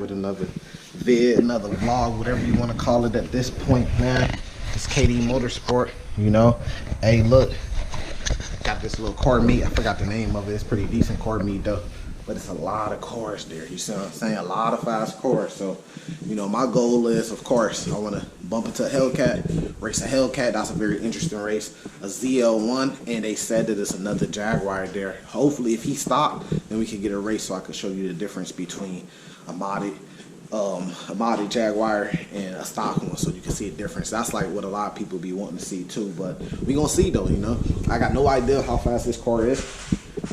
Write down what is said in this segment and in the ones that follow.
with another vid, another vlog, whatever you want to call it at this point, man. It's KD Motorsport, you know. Hey, look, got this little car meet. I forgot the name of it. It's pretty decent car meet though, but it's a lot of cars there. You see what I'm saying? A lot of fast cars. So, you know, my goal is, of course, I want to bump into a Hellcat, race a Hellcat. That's a very interesting race. A ZL1, and they said that it's another Jaguar there. Hopefully, if he stopped, then we can get a race so I can show you the difference between a modded Jaguar and a stock one, so you can see a difference. That's like what a lot of people be wanting to see too, but we gonna see though. You know, I got no idea how fast this car is.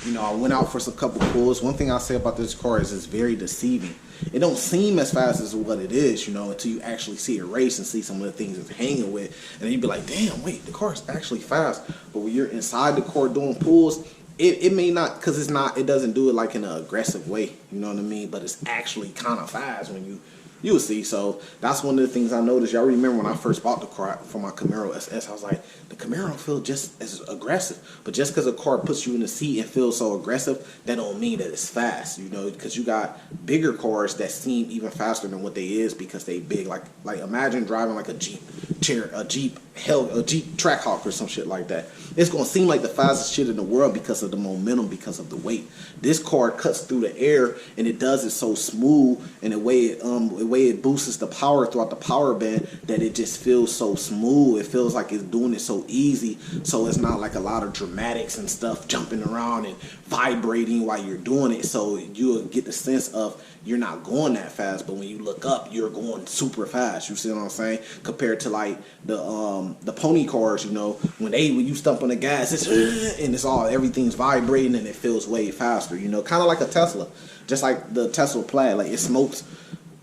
You know, I went out for some couple pulls. One thing I say about this car is it's very deceiving. It don't seem as fast as what it is, you know, until you actually see a race and see some of the things it's hanging with, and then you be like, damn, wait, the car is actually fast. But when you're inside the car doing pulls, it may not, because it's not, it doesn't do it like in an aggressive way, you know what I mean? But it's actually kind of fast when you'll see. So that's one of the things I noticed. Y'all remember when I first bought the car for my Camaro SS, I was like, the Camaro don't feel just as aggressive. But just because a car puts you in the seat and feels so aggressive, that don't mean that it's fast, you know, because you got bigger cars that seem even faster than what they is because they big. Like imagine driving like a Jeep Trackhawk or some shit like that. It's gonna seem like the fastest shit in the world because of the momentum, because of the weight. This car cuts through the air and it does it so smooth, and the way it boosts the power throughout the power band, that it just feels so smooth. It feels like it's doing it so easy, so it's not like a lot of dramatics and stuff jumping around and vibrating while you're doing it. So you'll get the sense of you're not going that fast, but when you look up, you're going super fast. You see what I'm saying? Compared to like the pony cars, you know, when you stump on the gas, it's everything's vibrating and it feels way faster. You know, kind of like a Tesla, just like the Tesla Plaid. Like it smokes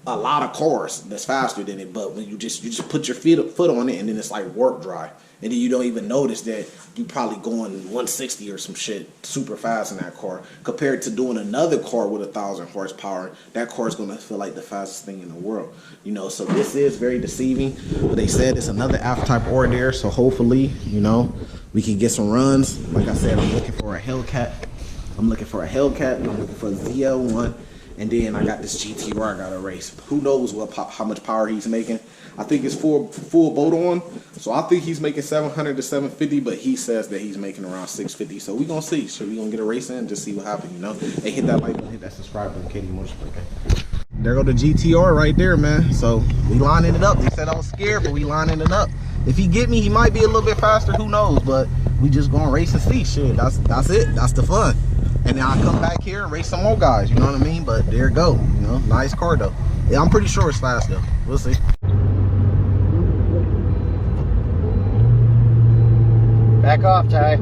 a lot of cars that's faster than it, but when you just put your foot on it, and then it's like warp drive, and then you don't even notice that you probably going 160 or some shit super fast in that car, compared to doing another car with 1,000 horsepower. That car is gonna feel like the fastest thing in the world, you know. So this is very deceiving, but they said it's another F-type ore there, so hopefully, you know, we can get some runs. Like I said, I'm looking for a Hellcat. I'm looking for a ZL1. And then I got this GTR I got to race. Who knows how much power he's making? I think it's full boat on, so I think he's making 700 to 750, but he says that he's making around 650. So we gonna see. So we gonna get a race in and just see what happens, you know. Hey, hit that like button, hit that subscribe button, KD Motorsport. Okay? There go the GTR right there, man. So we lining it up. They said I was scared, but we lining it up. If he get me, he might be a little bit faster. Who knows? But we just gonna race and see. Shit, that's it. That's the fun. And then I'll come back here and race some more guys, you know what I mean? But there it go, you know, nice car though. Yeah, I'm pretty sure it's fast though. We'll see. Back off, Ty.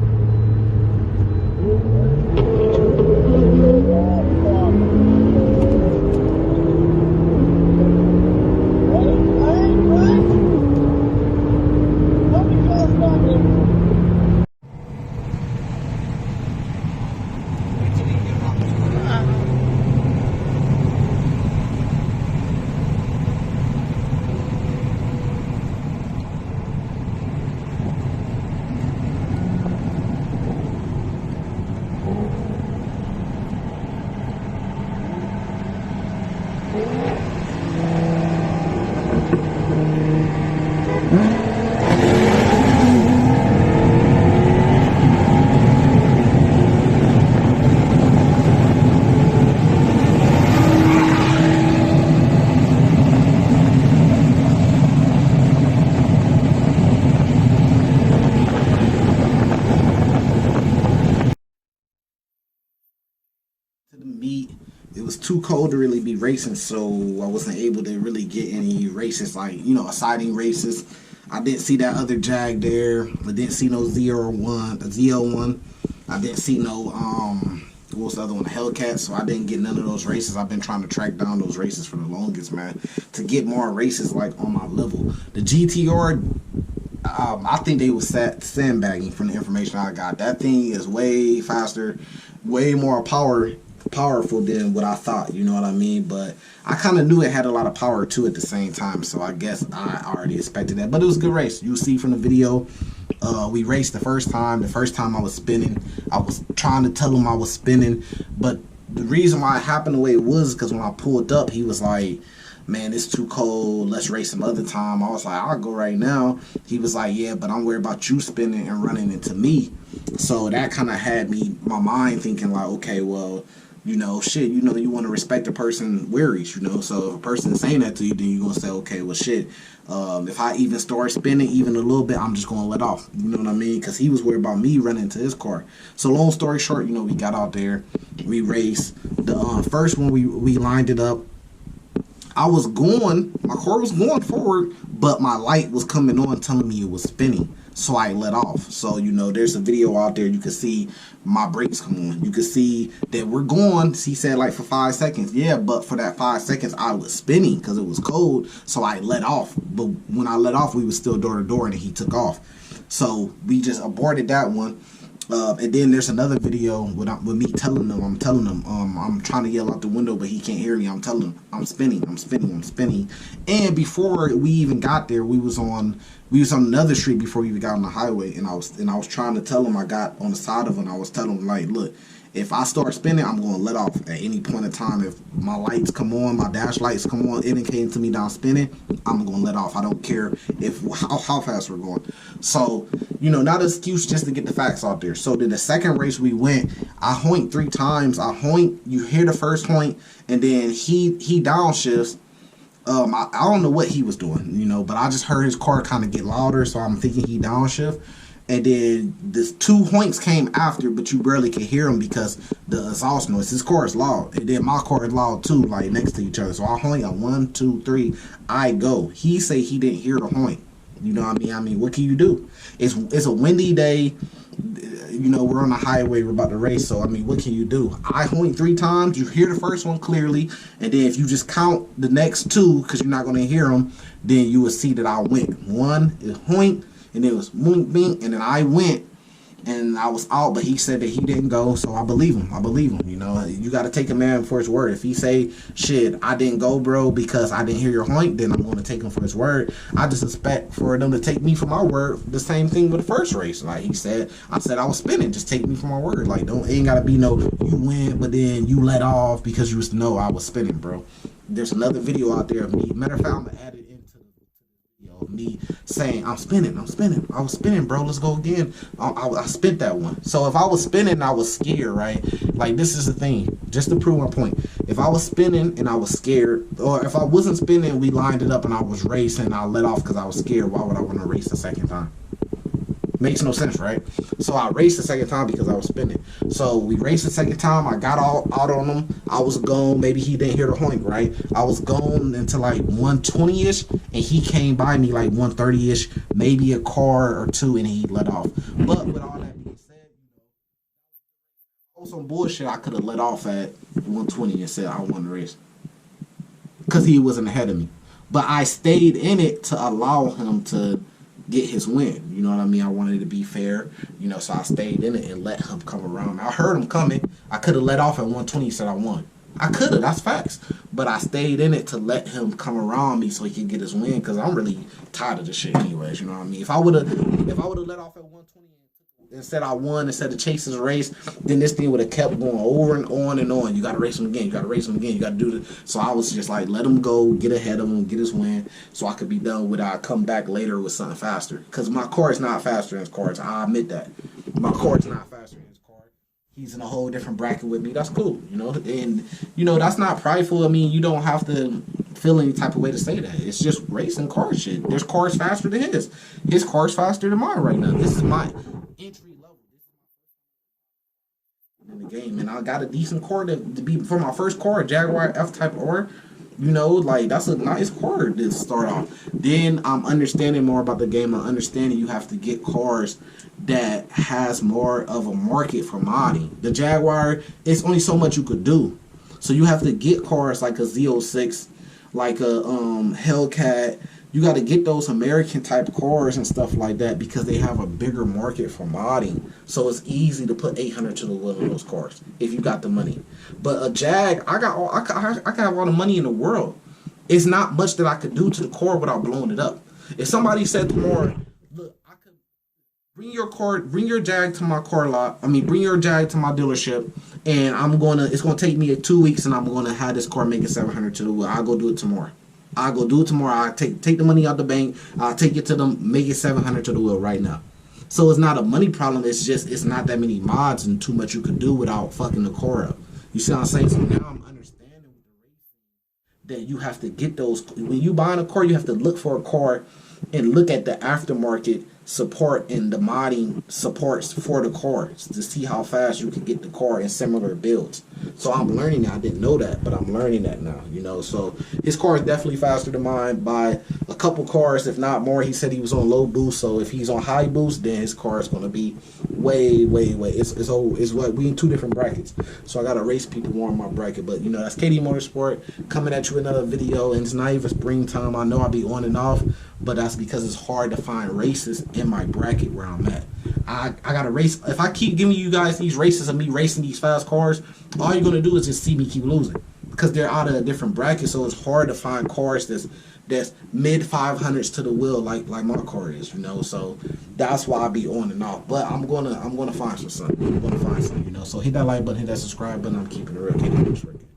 It was too cold to really be racing, so I wasn't able to really get any races, like, you know, siding races. I didn't see that other Jag there. I didn't see no ZL1. I didn't see no what was the other one, Hellcat. So I didn't get none of those races. I've been trying to track down those races for the longest, man, to get more races like on my level. The GTR, I think they was sandbagging from the information I got. That thing is way faster, way more powerful than what I thought, you know what I mean? But I kind of knew it had a lot of power too at the same time, so I guess I already expected that. But it was a good race. You'll see from the video, we raced the first time. The first time I was spinning, I was trying to tell them I was spinning, but the reason why it happened the way it was because when I pulled up, he was like, man, it's too cold. Let's race some other time. I was like, I'll go right now. He was like, yeah, but I'm worried about you spinning and running into me. So that kind of had my mind thinking like, okay, well, you know, shit, you know, you want to respect a person's worries, you know. So if a person is saying that to you, then you're going to say, okay, well, shit, if I even start spinning even a little bit, I'm just going to let off. You know what I mean? Because he was worried about me running into his car. So long story short, you know, we got out there. We raced. The first one, we lined it up. I was going, my car was going forward, but my light was coming on telling me it was spinning. So I let off. So, you know, there's a video out there. You can see my brakes come on. You can see that we're going. He said like for 5 seconds. Yeah, but for that 5 seconds, I was spinning because it was cold. So I let off. But when I let off, we was still door to door and he took off. So we just aborted that one. And then there's another video with me telling them, I'm trying to yell out the window, but he can't hear me. I'm telling him, I'm spinning. And before we even got there, we was on another street before we even got on the highway, and I was trying to tell him, I got on the side of him, I was telling him like, look, if I start spinning, I'm going to let off at any point in time. If my lights come on, my dash lights come on, indicating to me that I'm spinning, I'm going to let off. I don't care how fast we're going. So, you know, not an excuse, just to get the facts out there. So then the second race we went, I hoinked 3 times. I hoinked, you hear the first hoink, and then he downshifts. I don't know what he was doing, you know, but I just heard his car kind of get louder, so I'm thinking he downshift. And then this 2 hoinks came after, but you barely could hear him because the exhaust noise. His car is loud, and then my car is loud too, like next to each other. So I hoink at 1, 2, 3. I go. He say he didn't hear the hoink. You know what I mean? I mean, what can you do? It's a windy day. You know, we're on the highway. We're about to race. So I mean, what can you do? I hoink 3 times. You hear the first one clearly, and then if you just count the next 2, because you're not going to hear them, then you will see that I went. 1 is hoink. And it was boom, bing, and then I went, and I was out, but he said that he didn't go, so I believe him. You know, you got to take a man for his word. If he say, shit, I didn't go, bro, because I didn't hear your hoink, then I'm going to take him for his word. I just expect for them to take me for my word. The same thing with the first race. Like he said, I said I was spinning. Just take me for my word. Like, ain't got to be no, you went, but then you let off because you was know I was spinning, bro. There's another video out there of me. Matter of fact, I'm going to add it into the video of me saying, I'm spinning. I was spinning, bro. Let's go again. I spent that one. So if I was spinning, I was scared, right? Like, this is the thing, just to prove my point. If I was spinning and I was scared, or if I wasn't spinning, we lined it up and I was racing, I let off because I was scared. Why would I want to race the second time? Makes no sense, right? So I raced the second time because I was spinning. So we raced the second time. I got out on him. I was gone. Maybe he didn't hear the hoink, right? I was gone until like 120-ish, and he came by me like 130-ish, maybe a car or 2, and he let off. But with all that being said, some bullshit, I could have let off at 120 and said I won the race because he wasn't ahead of me. But I stayed in it to allow him to get his win. You know what I mean? I wanted it to be fair, you know, so I stayed in it and let him come around. I heard him coming. I could have let off at 120 and said I won. I could have, that's facts. But I stayed in it to let him come around me so he could get his win, because I'm really tired of this shit anyways, you know what I mean? If I would have let off at 120 and said I won instead of chasing the race, then this thing would have kept going over and on and on. You got to race him again. You got to do this. So I was just like, let him go, get ahead of him, get his win, so I could be done with it. I come back later with something faster. Because my car is not faster than his car. I admit that. My car is not faster than his car. He's in a whole different bracket with me. That's cool, you know. And, you know, that's not prideful. I mean, you don't have to feel any type of way to say that. It's just racing car shit. There's cars faster than his. His car's faster than mine right now. This is my entry level in the game, and I got a decent car to be for my first car, a Jaguar F-Type R. You know, like, that's a nice car to start off. Then I'm understanding more about the game. I'm understanding you have to get cars that has more of a market for modding. The Jaguar, it's only so much you could do. So you have to get cars like a Z06, like a Hellcat. You got to get those American type cars and stuff like that because they have a bigger market for modding. So it's easy to put 800 to the wheel of those cars if you got the money. But a Jag, I can have all the money in the world. It's not much that I could do to the car without blowing it up. If somebody said tomorrow, look, I could Bring your car, bring your Jag to my car lot. I mean, bring your Jag to my dealership, and it's gonna take me 2 weeks, and I'm gonna have this car making 700 to the wheel. I'll go do it tomorrow. I'll go do it tomorrow. I'll take the money out the bank. I'll take it to them, make it 700 to the wheel right now. So it's not a money problem. It's just, it's not that many mods and too much you could do without fucking the car up. You see what I'm saying? So now I'm understanding with the racing that you have to get those. When you buying a car, you have to look for a car and look at the aftermarket support and the modding supports for the cars to see how fast you can get the car in similar builds. So I'm learning that. I didn't know that, but I'm learning that now, you know. So his car is definitely faster than mine by a couple cars, if not more. He said he was on low boost, so if he's on high boost, then his car is going to be way. It's what we in two different brackets. So I got to race people more in my bracket. But you know, that's KD Motorsport coming at you with another video, and it's not even springtime. I know I'll be on and off, but that's because it's hard to find races in my bracket where I'm at. I gotta race. If I keep giving you guys these races of me racing these fast cars, all you're gonna do is just see me keep losing because they're out of a different bracket. So it's hard to find cars that's mid 500s to the wheel like my car is, you know. So that's why I be on and off. But I'm gonna find some. I'm gonna find some, you know. So hit that like button, hit that subscribe button. I'm keeping it real.